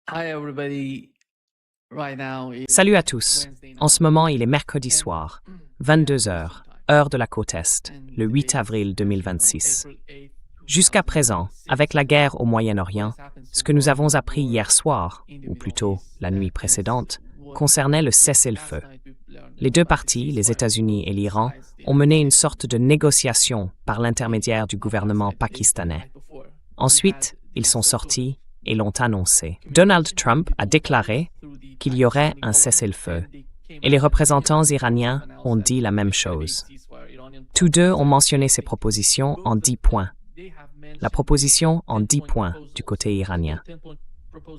Hi everybody. Right now Salut à tous. En ce moment, il est mercredi soir, 22 heures, heure de la côte Est, le 8 avril 2026. Jusqu'à présent, avec la guerre au Moyen-Orient, ce que nous avons appris hier soir, ou plutôt la nuit précédente, concernait le cessez-le-feu. Les deux parties, les États-Unis et l'Iran, ont mené une sorte de négociation par l'intermédiaire du gouvernement pakistanais. Ensuite, ils sont sortis et l'ont annoncé. Donald Trump a déclaré qu'il y aurait un cessez-le-feu, et les représentants iraniens ont dit la même chose. Tous deux ont mentionné ces propositions en 10 points. La proposition en 10 points du côté iranien.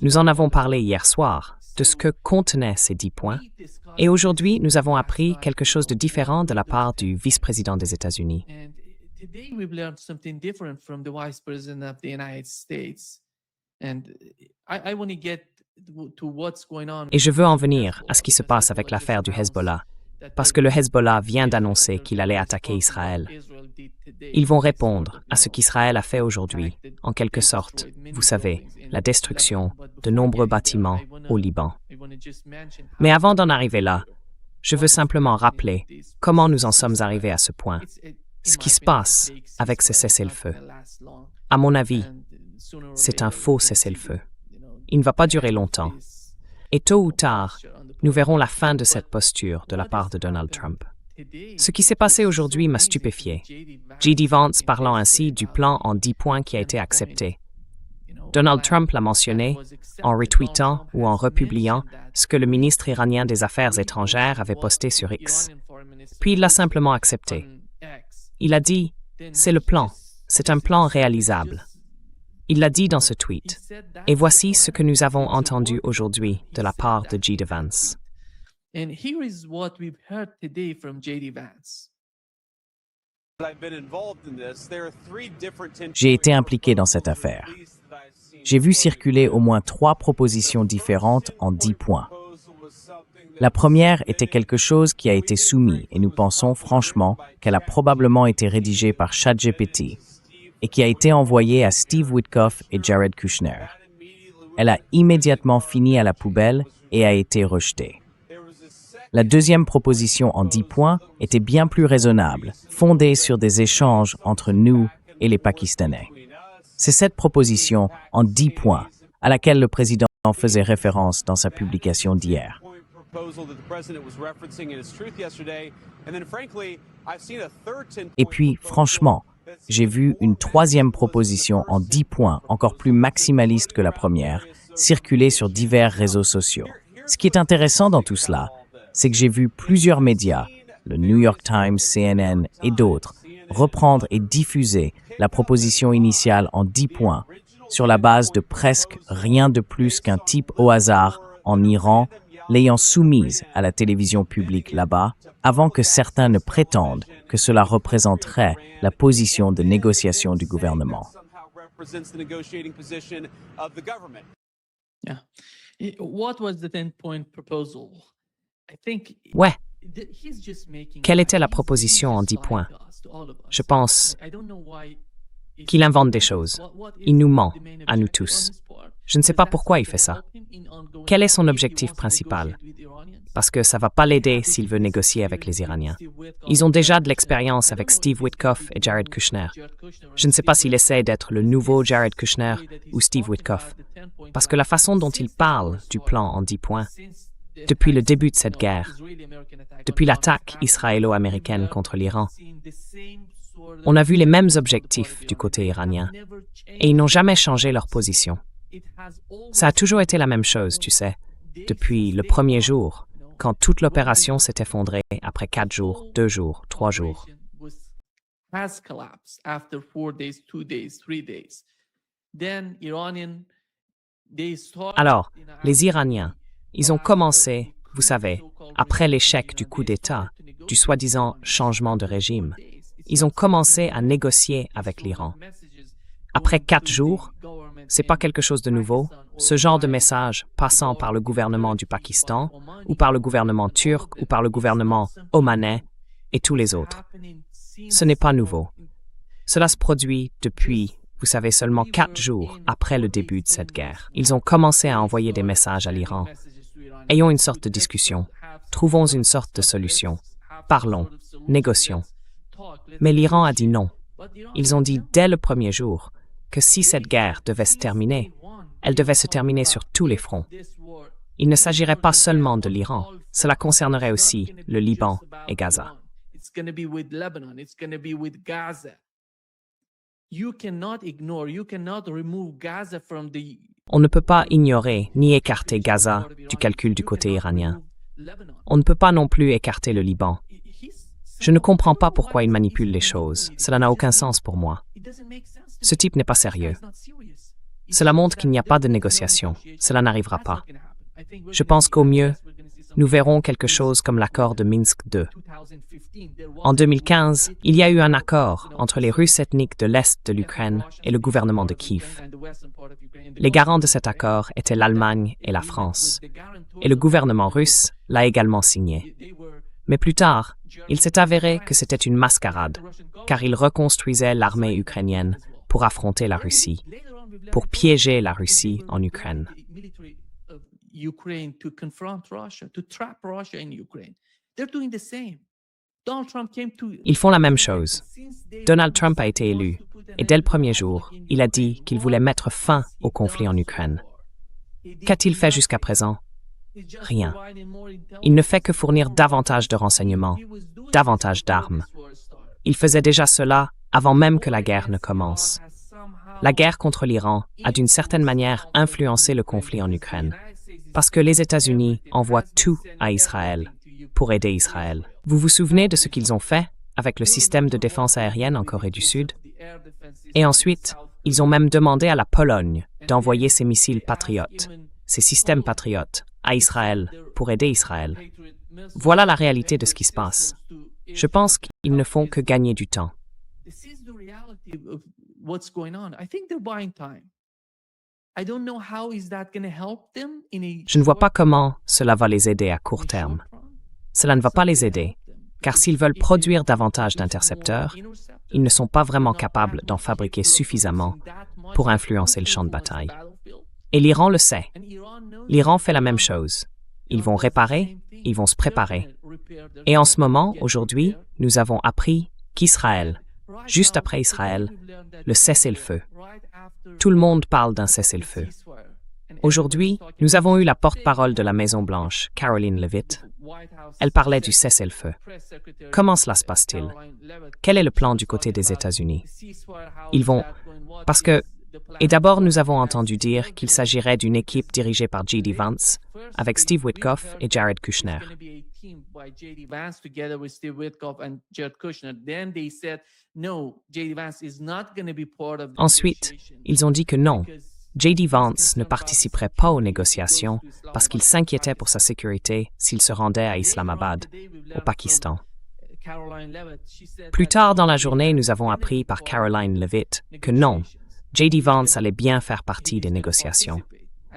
Nous en avons parlé hier soir, de ce que contenaient ces 10 points, et aujourd'hui nous avons appris quelque chose de différent de la part du vice-président des États-Unis. Today we've learned something different from the Vice President of the United States. And I want to get to what's going on. Et je veux en venir à ce qui se passe avec l'affaire du Hezbollah, parce que le Hezbollah vient d'annoncer qu'il allait attaquer Israël. Ils vont répondre à ce qu'Israël a fait aujourd'hui, en quelque sorte, vous savez, la destruction de nombreux bâtiments au Liban. Mais avant d'en arriver là, je veux simplement rappeler comment nous en sommes arrivés à ce point, ce qui se passe avec ce cessez-le-feu. À mon avis, c'est un faux cessez-le-feu. Il ne va pas durer longtemps. Et tôt ou tard, nous verrons la fin de cette posture de la part de Donald Trump. Ce qui s'est passé aujourd'hui m'a stupéfié. J.D. Vance parlant ainsi du plan en 10 points qui a été accepté. Donald Trump l'a mentionné en retweetant ou en republiant ce que le ministre iranien des Affaires étrangères avait posté sur X. Puis il l'a simplement accepté. Il a dit « C'est le plan, c'est un plan réalisable ». Il l'a dit dans ce tweet. Et voici ce que nous avons entendu aujourd'hui de la part de J.D. Vance. And here is what we've heard today from J.D. Vance. J'ai été impliqué dans cette affaire. J'ai vu circuler au moins 3 propositions différentes en 10 points. La première était quelque chose qui a été soumis et nous pensons franchement qu'elle a probablement été rédigée par ChatGPT et qui a été envoyée à Steve Witkoff et Jared Kushner. Elle a immédiatement fini à la poubelle et a été rejetée. La deuxième proposition en 10 points était bien plus raisonnable, fondée sur des échanges entre nous et les Pakistanais. C'est cette proposition en 10 points à laquelle le président faisait référence dans sa publication d'hier. Et puis, franchement, j'ai vu une troisième proposition en 10 points, encore plus maximaliste que la première, circuler sur divers réseaux sociaux. Ce qui est intéressant dans tout cela, c'est que j'ai vu plusieurs médias, le New York Times, CNN et d'autres, reprendre et diffuser la proposition initiale en 10 points, sur la base de presque rien de plus qu'un type au hasard en Iran, l'ayant soumise à la télévision publique là-bas, avant que certains ne prétendent que cela représenterait la position de négociation du gouvernement. Yeah. What was the 10-point proposal? I think Ouais, he's just making quelle était la proposition en 10 points? Je pense I don't know why qu'il invente des choses. Il nous ment, à nous tous. Je ne sais pas pourquoi il fait ça. Quel est son objectif principal? Parce que ça ne va pas l'aider s'il veut négocier avec les Iraniens. Ils ont déjà de l'expérience avec Steve Witkoff et Jared Kushner. Je ne sais pas s'il essaie d'être le nouveau Jared Kushner ou Steve Witkoff. Parce que la façon dont il parle du plan en 10 points, depuis le début de cette guerre, depuis l'attaque israélo-américaine contre l'Iran, on a vu les mêmes objectifs du côté iranien, et ils n'ont jamais changé leur position. Ça a toujours été la même chose, tu sais, depuis le premier jour, quand toute l'opération s'est effondrée après 4 jours, 2 jours, 3 jours. Has collapsed after 4 days, 2 days, 3 days. Then Alors, les Iraniens, ils ont commencé, vous savez, après l'échec du coup d'État, du soi-disant changement de régime, ils ont commencé à négocier avec l'Iran. Après 4 jours, c'est pas quelque chose de nouveau, ce genre de message passant par le gouvernement du Pakistan, ou par le gouvernement turc, ou par le gouvernement omanais, et tous les autres. Ce n'est pas nouveau. Cela se produit depuis vous savez, seulement 4 jours après le début de cette guerre, ils ont commencé à envoyer des messages à l'Iran. Ayons une sorte de discussion. Trouvons une sorte de solution. Parlons. Négocions. Mais l'Iran a dit non. Ils ont dit dès le premier jour que si cette guerre devait se terminer, elle devait se terminer sur tous les fronts. Il ne s'agirait pas seulement de l'Iran, cela concernerait aussi le Liban et Gaza. On ne peut pas ignorer ni écarter Gaza du calcul du côté iranien. On ne peut pas non plus écarter le Liban. Je ne comprends pas pourquoi il manipule les choses. Cela n'a aucun sens pour moi. Ce type n'est pas sérieux. Cela montre qu'il n'y a pas de négociation. Cela n'arrivera pas. Je pense qu'au mieux, nous verrons quelque chose comme l'accord de Minsk II. En 2015, il y a eu un accord entre les Russes ethniques de l'Est de l'Ukraine et le gouvernement de Kiev. Les garants de cet accord étaient l'Allemagne et la France, et le gouvernement russe l'a également signé. Mais plus tard, il s'est avéré que c'était une mascarade, car il reconstruisait l'armée ukrainienne pour affronter la Russie, pour piéger la Russie en Ukraine. Ils font la même chose. Donald Trump a été élu, et dès le premier jour, il a dit qu'il voulait mettre fin au conflit en Ukraine. Qu'a-t-il fait jusqu'à présent? Rien. Il ne fait que fournir davantage de renseignements, davantage d'armes. Il faisait déjà cela avant même que la guerre ne commence. La guerre contre l'Iran a d'une certaine manière influencé le conflit en Ukraine, parce que les États-Unis envoient tout à Israël pour aider Israël. Vous vous souvenez de ce qu'ils ont fait avec le système de défense aérienne en Corée du Sud? Et ensuite, ils ont même demandé à la Pologne d'envoyer ces missiles patriotes, ces systèmes patriotes, à Israël pour aider Israël. Voilà la réalité de ce qui se passe. Je pense qu'ils ne font que gagner du temps. Je ne vois pas comment cela va les aider à court terme. Cela ne va pas les aider, car s'ils veulent produire davantage d'intercepteurs, ils ne sont pas vraiment capables d'en fabriquer suffisamment pour influencer le champ de bataille. Et l'Iran le sait. L'Iran fait la même chose. Ils vont réparer, ils vont se préparer. Et en ce moment, aujourd'hui, nous avons appris qu'Israël, juste après Israël, le cessez-le-feu. Tout le monde parle d'un cessez-le-feu. Aujourd'hui, nous avons eu la porte-parole de la Maison-Blanche, Karoline Leavitt. Elle parlait du cessez-le-feu. Comment cela se passe-t-il? Quel est le plan du côté des États-Unis? Ils vont... Parce que... Et d'abord, nous avons entendu dire qu'il s'agirait d'une équipe dirigée par J.D. Vance, avec Steve Witkoff et Jared Kushner. Ensuite, ils ont dit que non, J.D. Vance ne participerait pas aux négociations parce qu'il s'inquiétait pour sa sécurité s'il se rendait à Islamabad, au Pakistan. Plus tard dans la journée, nous avons appris par Karoline Leavitt que non, J.D. Vance allait bien faire partie des négociations.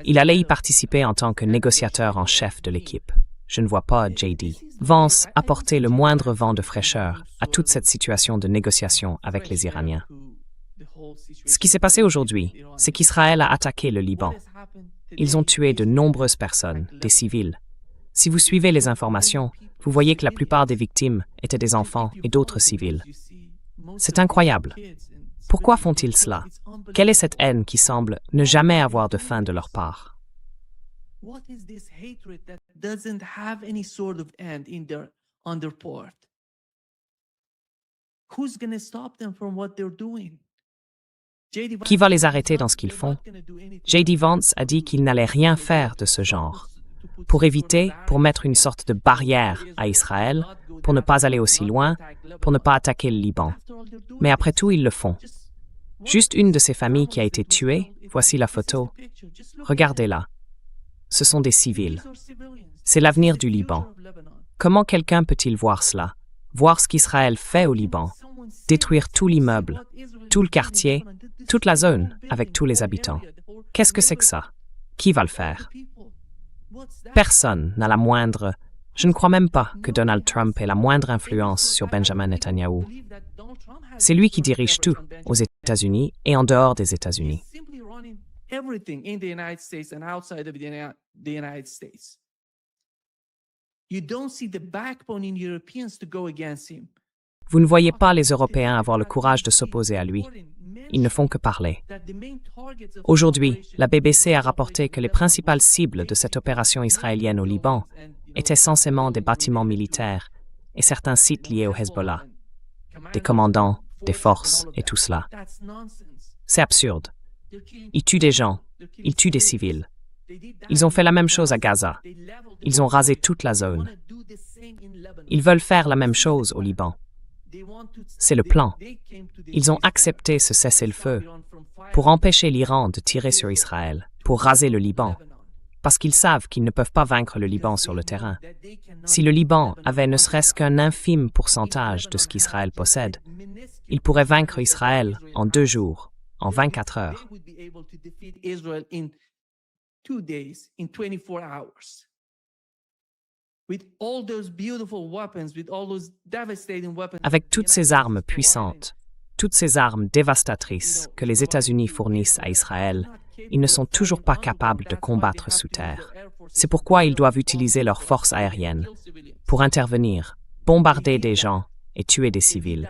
Il allait y participer en tant que négociateur en chef de l'équipe. Je ne vois pas J.D. Vance apporter le moindre vent de fraîcheur à toute cette situation de négociation avec les Iraniens. Ce qui s'est passé aujourd'hui, c'est qu'Israël a attaqué le Liban. Ils ont tué de nombreuses personnes, des civils. Si vous suivez les informations, vous voyez que la plupart des victimes étaient des enfants et d'autres civils. C'est incroyable. Pourquoi font-ils cela? Quelle est cette haine qui semble ne jamais avoir de fin de leur part? Qui va les arrêter dans ce qu'ils font? J.D. Vance a dit qu'il n'allait rien faire de ce genre. Pour mettre une sorte de barrière à Israël, pour ne pas aller aussi loin, pour ne pas attaquer le Liban. Mais après tout, ils le font. Juste une de ces familles qui a été tuée, voici la photo. Regardez-la. Ce sont des civils. C'est l'avenir du Liban. Comment quelqu'un peut-il voir cela? Voir ce qu'Israël fait au Liban? Détruire tout l'immeuble, tout le quartier, toute la zone avec tous les habitants. Qu'est-ce que c'est que ça? Qui va le faire? Personne n'a la moindre... Je ne crois même pas que Donald Trump ait la moindre influence sur Benjamin Netanyahou. C'est lui qui dirige tout, aux États-Unis et en dehors des États-Unis. Everything in the United States and outside of the United States. You don't see the backbone in Europeans to go against him. Vous ne voyez pas les Européens avoir le courage de s'opposer à lui. Ils ne font que parler. Aujourd'hui, la BBC a rapporté que les principales cibles de cette opération israélienne au Liban étaient censément des bâtiments militaires et certains sites liés au Hezbollah, des commandants, des forces et tout cela. C'est absurde. Ils tuent des gens, ils tuent des civils. Ils ont fait la même chose à Gaza. Ils ont rasé toute la zone. Ils veulent faire la même chose au Liban. C'est le plan. Ils ont accepté ce cessez-le-feu pour empêcher l'Iran de tirer sur Israël, pour raser le Liban, parce qu'ils savent qu'ils ne peuvent pas vaincre le Liban sur le terrain. Si le Liban avait ne serait-ce qu'un infime pourcentage de ce qu'Israël possède, il pourrait vaincre Israël en 2 jours, en 24 heures. Avec toutes ces armes puissantes, toutes ces armes dévastatrices que les États-Unis fournissent à Israël, ils ne sont toujours pas capables de combattre sous terre. C'est pourquoi ils doivent utiliser leurs forces aériennes pour intervenir, bombarder des gens et tuer des civils.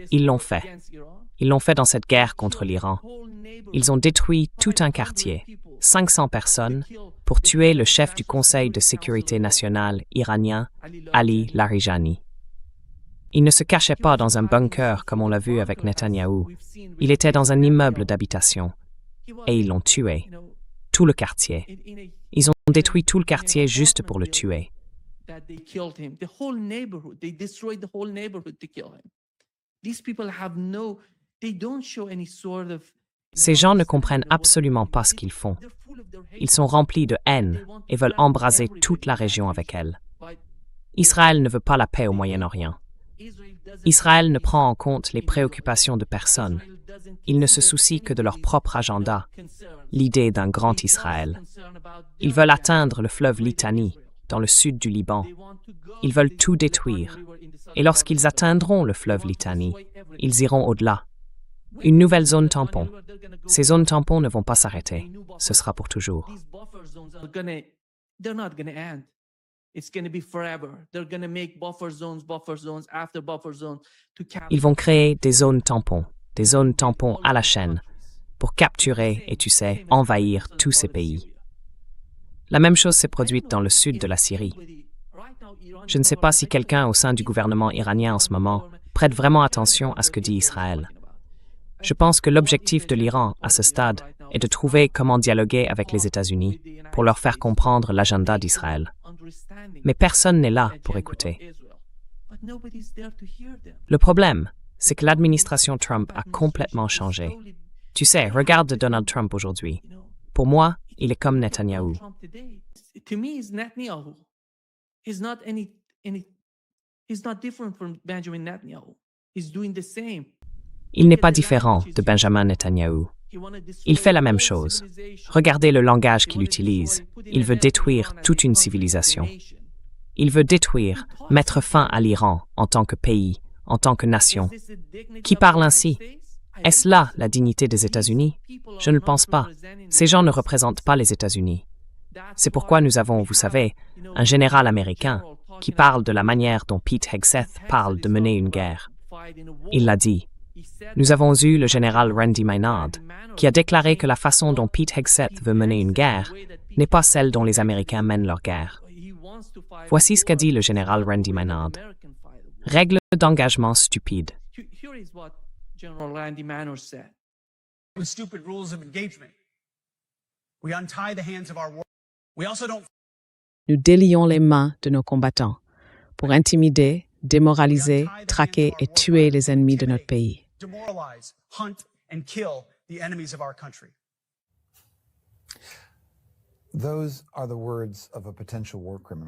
Ils l'ont fait. Ils l'ont fait dans cette guerre contre l'Iran. Ils ont détruit tout un quartier, 500 personnes, pour tuer le chef du Conseil de sécurité nationale iranien, Ali Larijani. Il ne se cachait pas dans un bunker comme on l'a vu avec Netanyahou. Il était dans un immeuble d'habitation. Et ils l'ont tué. Tout le quartier. Ils ont détruit tout le quartier juste pour le tuer. Ces gens ne comprennent absolument pas ce qu'ils font. Ils sont remplis de haine et veulent embraser toute la région avec elle. Israël ne veut pas la paix au Moyen-Orient. Israël ne prend en compte les préoccupations de personne. Ils ne se soucient que de leur propre agenda, l'idée d'un grand Israël. Ils veulent atteindre le fleuve Litani, dans le sud du Liban. Ils veulent tout détruire. Et lorsqu'ils atteindront le fleuve Litani, ils iront au-delà. Une nouvelle zone tampon. Ces zones tampons ne vont pas s'arrêter. Ce sera pour toujours. Ils vont créer des zones tampons à la chaîne, pour capturer et, tu sais, envahir tous ces pays. La même chose s'est produite dans le sud de la Syrie. Je ne sais pas si quelqu'un au sein du gouvernement iranien en ce moment prête vraiment attention à ce que dit Israël. Je pense que l'objectif de l'Iran à ce stade est de trouver comment dialoguer avec les États-Unis pour leur faire comprendre l'agenda d'Israël. Mais personne n'est là pour écouter. Le problème, c'est que l'administration Trump a complètement changé. Tu sais, regarde Donald Trump aujourd'hui. Pour moi, il est comme Netanyahou. Il n'est pas différent de Benjamin Netanyahou. Il fait la même chose. Regardez le langage qu'il utilise. Il veut détruire toute une civilisation. Il veut détruire, mettre fin à l'Iran en tant que pays, en tant que nation. Qui parle ainsi? Est-ce là la dignité des États-Unis? Je ne le pense pas. Ces gens ne représentent pas les États-Unis. C'est pourquoi nous avons, vous savez, un général américain qui parle de la manière dont Pete Hegseth parle de mener une guerre. Il l'a dit. Nous avons eu le général Randy Maynard, qui a déclaré que la façon dont Pete Hegseth veut mener une guerre n'est pas celle dont les Américains mènent leur guerre. Voici ce qu'a dit le général Randy Maynard. Règle d'engagement stupide. Nous délions les mains de nos combattants pour intimider, démoraliser, traquer et tuer les ennemis de notre pays.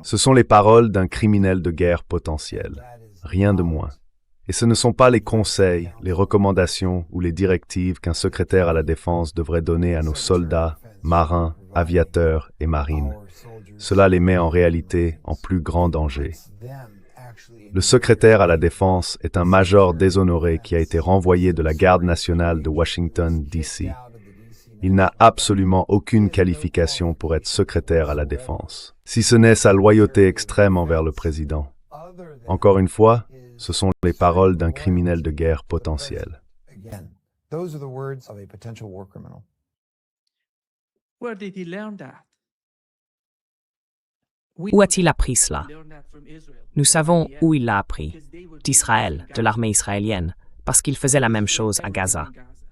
Ce sont les paroles d'un criminel de guerre potentiel, rien de moins. Et ce ne sont pas les conseils, les recommandations ou les directives qu'un secrétaire à la défense devrait donner à nos soldats, marins, aviateurs et marines. Cela les met en réalité en plus grand danger. Le secrétaire à la Défense est un major déshonoré qui a été renvoyé de la garde nationale de Washington, D.C. Il n'a absolument aucune qualification pour être secrétaire à la Défense, si ce n'est sa loyauté extrême envers le président. Encore une fois, ce sont les paroles d'un criminel de guerre potentiel. Where did he learn that? Où a-t-il appris cela? Nous savons où il l'a appris, d'Israël, de l'armée israélienne, parce qu'ils faisaient la même chose à Gaza.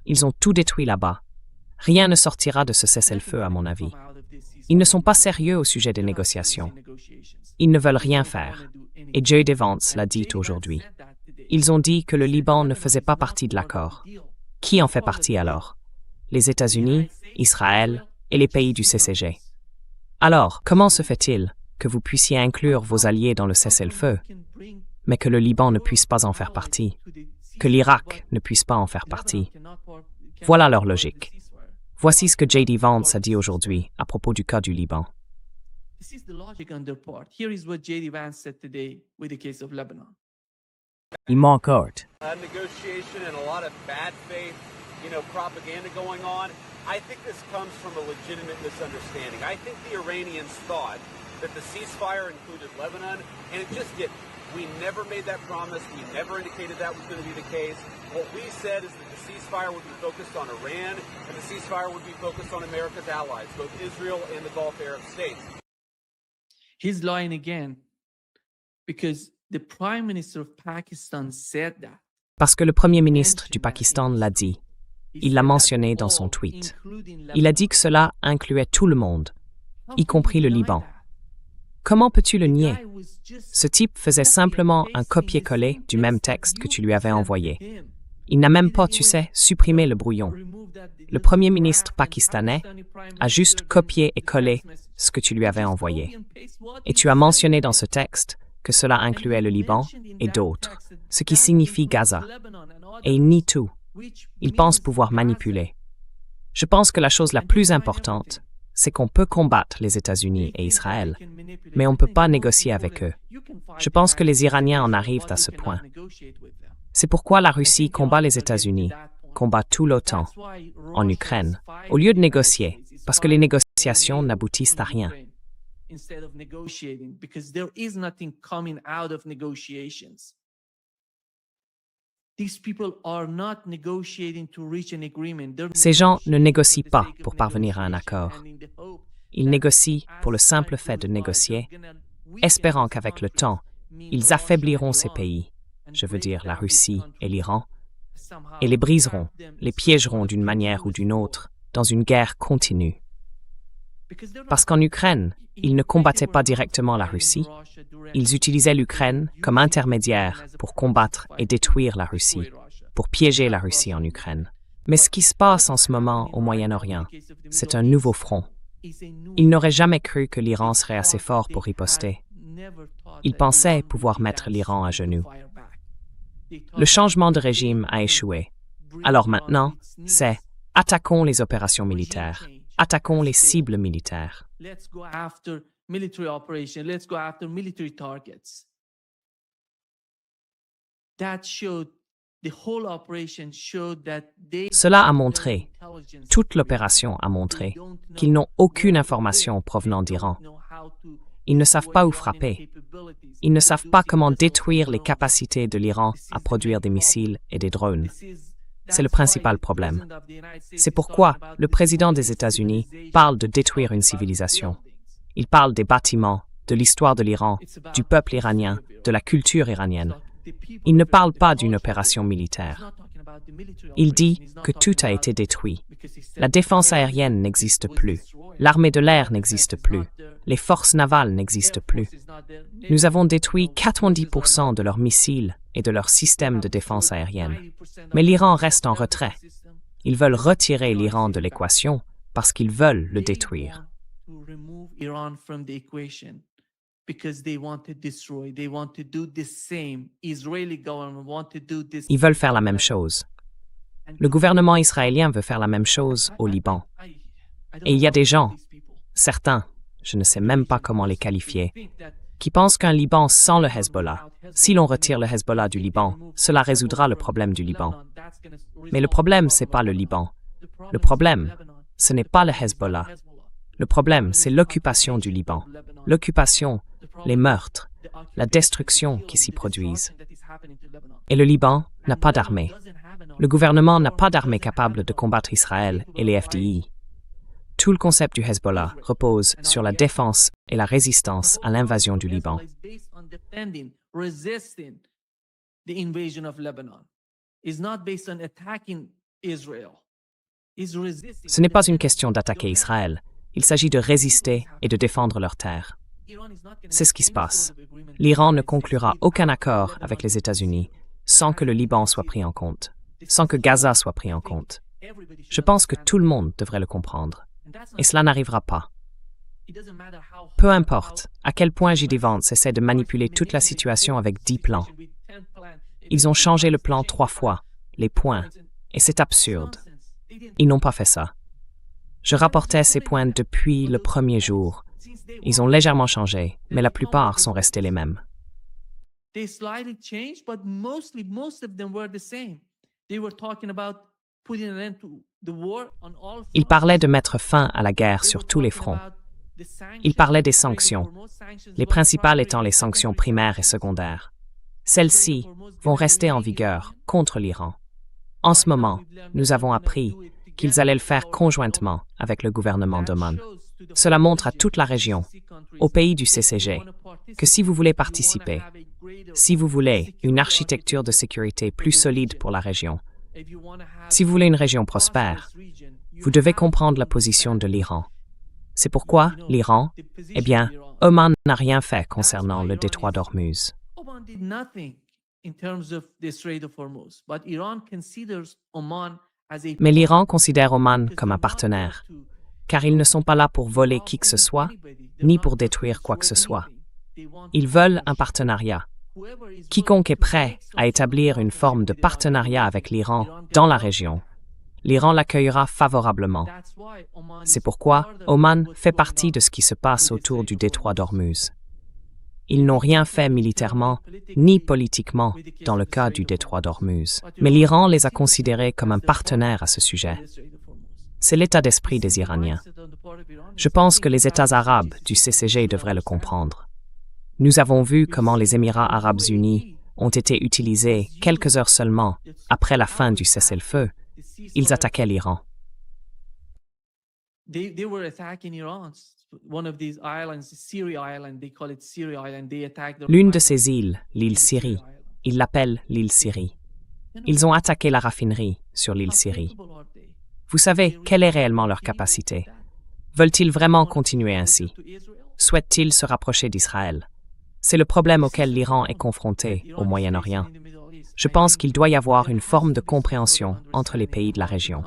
Ils ont tout détruit là-bas. Rien ne sortira de ce cessez-le-feu, à mon avis. Ils ne sont pas sérieux au sujet des négociations. Ils ne veulent rien faire. Et J.D. Vance l'a dit aujourd'hui. Ils ont dit que le Liban ne faisait pas partie de l'accord. Qui en fait partie alors? Les États-Unis, Israël et les pays du CCG. Alors, comment se fait-il que vous puissiez inclure vos alliés dans le cessez-le-feu, mais que le Liban ne puisse pas en faire partie, que l'Irak ne puisse pas en faire partie? Voilà leur logique. Voici ce que J.D. Vance a dit aujourd'hui à propos du cas du Liban. This is the logic on their part. Here is what J.D. Vance said today with the case of Lebanon. Il m'encorde. Negotiation and a lot of bad faith, propaganda going on. I think this comes from a legitimate misunderstanding. I think the Iranians thought that the ceasefire included Lebanon, and it just didn't. We never made that promise. We never indicated that was going to be the case. What we said is that the ceasefire would be focused on Iran, and the ceasefire would be focused on America's allies, both Israel and the Gulf Arab states. He's lying again because the Prime Minister of Pakistan said that. Parce que le Premier ministre du Pakistan l'a dit. Il l'a mentionné dans son tweet. Il a dit que cela incluait tout le monde, y compris le Liban. Comment peux-tu le nier? Ce type faisait simplement un copier-coller du même texte que tu lui avais envoyé. Il n'a même pas, tu sais, supprimé le brouillon. Le Premier ministre pakistanais a juste copié et collé ce que tu lui avais envoyé. Et tu as mentionné dans ce texte que cela incluait le Liban et d'autres, ce qui signifie Gaza. Et il nie tout. Il pense pouvoir manipuler. Je pense que la chose la plus importante, c'est qu'on peut combattre les États-Unis et Israël, mais on ne peut pas négocier avec eux. Je pense que les Iraniens en arrivent à ce point. C'est pourquoi la Russie combat les États-Unis, combat tout l'OTAN en Ukraine, au lieu de négocier, parce que les négociations n'aboutissent à rien. Instead of negotiating, because there is nothing coming out of negotiations. These people are not negotiating to reach an agreement. Ces gens ne négocient pas pour parvenir à un accord. Ils négocient pour le simple fait de négocier, espérant qu'avec le temps, ils affaibliront ces pays, je veux dire la Russie et l'Iran, et les briseront, les piégeront d'une manière ou d'une autre dans une guerre continue. Parce qu'en Ukraine, ils ne combattaient pas directement la Russie, ils utilisaient l'Ukraine comme intermédiaire pour combattre et détruire la Russie, pour piéger la Russie en Ukraine. Mais ce qui se passe en ce moment au Moyen-Orient, c'est un nouveau front. Ils n'auraient jamais cru que l'Iran serait assez fort pour riposter. Ils pensaient pouvoir mettre l'Iran à genoux. Le changement de régime a échoué. Alors maintenant, c'est « attaquons les opérations militaires ». Attaquons les cibles militaires. Let's go after military operations. Let's go after military targets. That showed the whole operation showed that they. Cela a montré, toute l'opération a montré, qu'ils n'ont aucune information provenant d'Iran. Ils ne savent pas où frapper. Ils ne savent pas comment détruire les capacités de l'Iran à produire des missiles et des drones. C'est le principal problème. C'est pourquoi le président des États-Unis parle de détruire une civilisation. Il parle des bâtiments, de l'histoire de l'Iran, du peuple iranien, de la culture iranienne. Il ne parle pas d'une opération militaire. Il dit que tout a été détruit. La défense aérienne n'existe plus. L'armée de l'air n'existe plus. Les forces navales n'existent plus. Nous avons détruit 90% de leurs missiles et de leur système de défense aérienne. Mais l'Iran reste en retrait. Ils veulent retirer l'Iran de l'équation parce qu'ils veulent le détruire. Ils veulent faire la même chose. Le gouvernement israélien veut faire la même chose au Liban. Et il y a des gens, certains, je ne sais même pas comment les qualifier, qui pensent qu'un Liban sans le Hezbollah, si l'on retire le Hezbollah du Liban, cela résoudra le problème du Liban. Mais le problème, ce n'est pas le Liban. Le problème, ce n'est pas le Hezbollah. Le problème, c'est l'occupation du Liban. L'occupation, les meurtres, la destruction qui s'y produisent. Et le Liban n'a pas d'armée. Le gouvernement n'a pas d'armée capable de combattre Israël et les FDI. Tout le concept du Hezbollah repose sur la défense et la résistance à l'invasion du Liban. Ce n'est pas une question d'attaquer Israël. Il s'agit de résister et de défendre leurs terres. C'est ce qui se passe. L'Iran ne conclura aucun accord avec les États-Unis sans que le Liban soit pris en compte, sans que Gaza soit pris en compte. Je pense que tout le monde devrait le comprendre. Et cela n'arrivera pas. Peu importe à quel point J.D. Vance essaie de manipuler toute la situation avec 10 plans. Ils ont changé le plan 3 fois, les points, et c'est absurde. Ils n'ont pas fait ça. Je rapportais ces points depuis le premier jour. Ils ont légèrement changé, mais la plupart sont restés les mêmes. Ils parlaient de mettre fin à la guerre sur tous les fronts. Ils parlaient des sanctions, les principales étant les sanctions primaires et secondaires. Celles-ci vont rester en vigueur contre l'Iran. En ce moment, nous avons appris qu'ils allaient le faire conjointement avec le gouvernement d'Oman. Cela montre à toute la région, aux pays du CCG, que si vous voulez participer, si vous voulez une architecture de sécurité plus solide pour la région, si vous voulez une région prospère, vous devez comprendre la position de l'Iran. C'est pourquoi l'Iran, eh bien, Oman n'a rien fait concernant le détroit d'Ormuz. Mais l'Iran considère Oman comme un partenaire, car ils ne sont pas là pour voler qui que ce soit, ni pour détruire quoi que ce soit. Ils veulent un partenariat. Quiconque est prêt à établir une forme de partenariat avec l'Iran dans la région, l'Iran l'accueillera favorablement. C'est pourquoi Oman fait partie de ce qui se passe autour du détroit d'Ormuz. Ils n'ont rien fait militairement ni politiquement dans le cas du détroit d'Ormuz, mais l'Iran les a considérés comme un partenaire à ce sujet. C'est l'état d'esprit des Iraniens. Je pense que les États arabes du CCG devraient le comprendre. Nous avons vu comment les Émirats arabes unis ont été utilisés quelques heures seulement après la fin du cessez-le-feu. Ils attaquaient l'Iran. L'une de ces îles, l'île Syrie, ils l'appellent l'île Syrie. Ils ont attaqué la raffinerie sur l'île Syrie. Vous savez, quelle est réellement leur capacité? Veulent-ils vraiment continuer ainsi? Souhaitent-ils se rapprocher d'Israël? C'est le problème auquel l'Iran est confronté au Moyen-Orient. Je pense qu'il doit y avoir une forme de compréhension entre les pays de la région.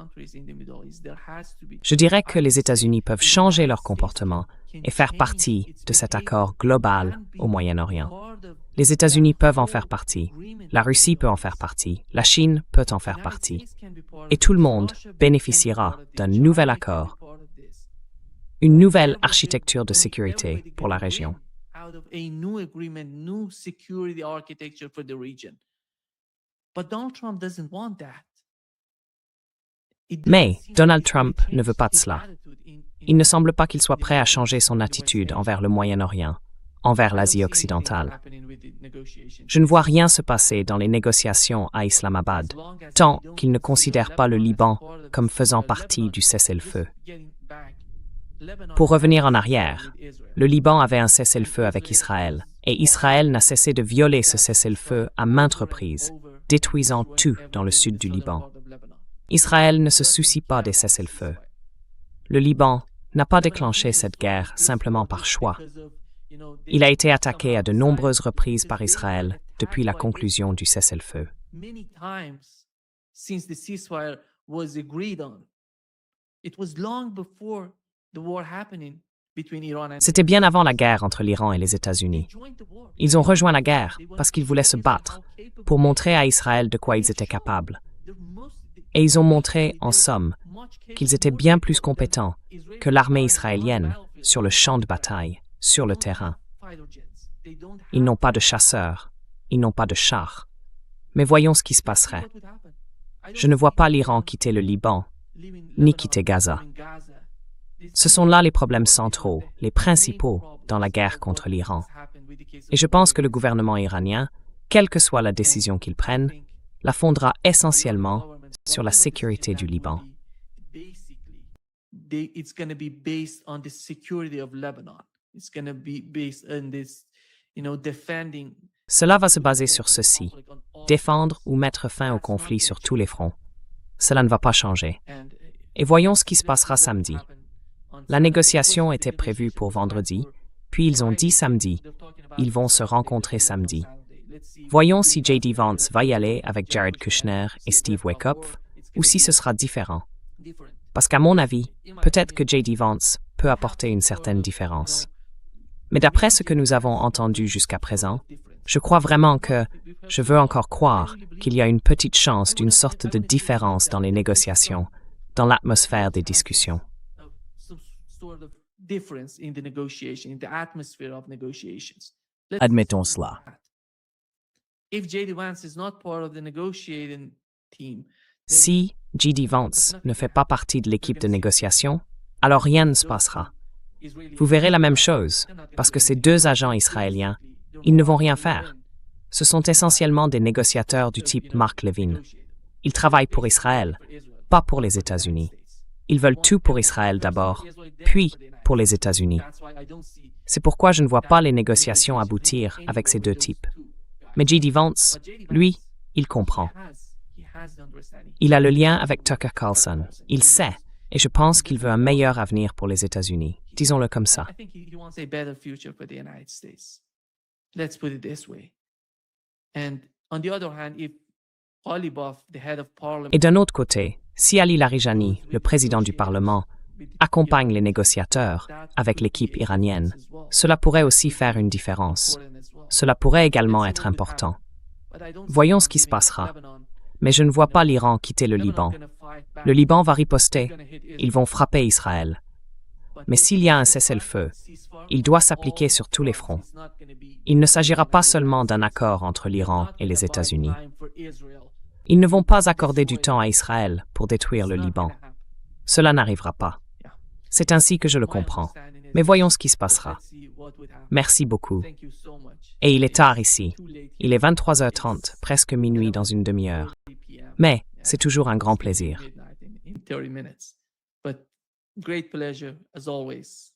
Je dirais que les États-Unis peuvent changer leur comportement et faire partie de cet accord global au Moyen-Orient. Les États-Unis peuvent en faire partie, la Russie peut en faire partie, la Chine peut en faire partie. Et tout le monde bénéficiera d'un nouvel accord, une nouvelle architecture de sécurité pour la région. Mais Donald Trump ne veut pas de cela. Il ne semble pas qu'il soit prêt à changer son attitude envers le Moyen-Orient, envers l'Asie occidentale. Je ne vois rien se passer dans les négociations à Islamabad, tant qu'il ne considère pas le Liban comme faisant partie du cessez-le-feu. Pour revenir en arrière, le Liban avait un cessez-le-feu avec Israël, et Israël n'a cessé de violer ce cessez-le-feu à maintes reprises, détruisant tout dans le sud du Liban. Israël ne se soucie pas des cessez-le-feu. Le Liban n'a pas déclenché cette guerre simplement par choix. Il a été attaqué à de nombreuses reprises par Israël depuis la conclusion du cessez-le-feu. C'était bien avant la guerre entre l'Iran et les États-Unis. Ils ont rejoint la guerre parce qu'ils voulaient se battre, pour montrer à Israël de quoi ils étaient capables. Et ils ont montré, en somme, qu'ils étaient bien plus compétents que l'armée israélienne sur le champ de bataille, sur le terrain. Ils n'ont pas de chasseurs, ils n'ont pas de chars. Mais voyons ce qui se passerait. Je ne vois pas l'Iran quitter le Liban, ni quitter Gaza. Ce sont là les problèmes centraux, les principaux dans la guerre contre l'Iran. Et je pense que le gouvernement iranien, quelle que soit la décision qu'il prenne, la fondera essentiellement sur la sécurité du Liban. It's going to be based on the security of Lebanon. It's going to be based on this, defending. Cela va se baser sur ceci, défendre ou mettre fin au conflit sur tous les fronts. Cela ne va pas changer. Et voyons ce qui se passera samedi. La négociation était prévue pour vendredi, puis ils ont dit samedi. Ils vont se rencontrer samedi. Voyons si J.D. Vance va y aller avec Jared Kushner et Steve Waycroft, ou si ce sera différent. Parce qu'à mon avis, peut-être que J.D. Vance peut apporter une certaine différence. Mais d'après ce que nous avons entendu jusqu'à présent, je crois vraiment que, je veux encore croire qu'il y a une petite chance d'une sorte de différence dans les négociations, dans l'atmosphère des discussions. Admettons cela. Si J.D. Vance ne fait pas partie de l'équipe de négociation, alors rien ne se passera. Vous verrez la même chose, parce que ces deux agents israéliens, ils ne vont rien faire. Ce sont essentiellement des négociateurs du type Mark Levin. Ils travaillent pour Israël, pas pour les États-Unis. Ils veulent tout pour Israël d'abord, puis pour les États-Unis. C'est pourquoi je ne vois pas les négociations aboutir avec ces deux types. Mais J.D. Vance, lui, il comprend. Il a le lien avec Tucker Carlson. Il sait, et je pense qu'il veut un meilleur avenir pour les États-Unis. Disons-le comme ça. Et d'un autre côté, si Ali Larijani, le président du Parlement, accompagne les négociateurs avec l'équipe iranienne, cela pourrait aussi faire une différence. Cela pourrait également être important. Voyons ce qui se passera. Mais je ne vois pas l'Iran quitter le Liban. Le Liban va riposter. Ils vont frapper Israël. Mais s'il y a un cessez-le-feu, il doit s'appliquer sur tous les fronts. Il ne s'agira pas seulement d'un accord entre l'Iran et les États-Unis. Ils ne vont pas accorder du temps à Israël pour détruire le Liban. Cela n'arrivera pas. C'est ainsi que je le comprends. Mais voyons ce qui se passera. Merci beaucoup. Et il est tard ici. Il est 23h30, presque minuit dans une demi-heure. Mais c'est toujours un grand plaisir. Great pleasure, as always.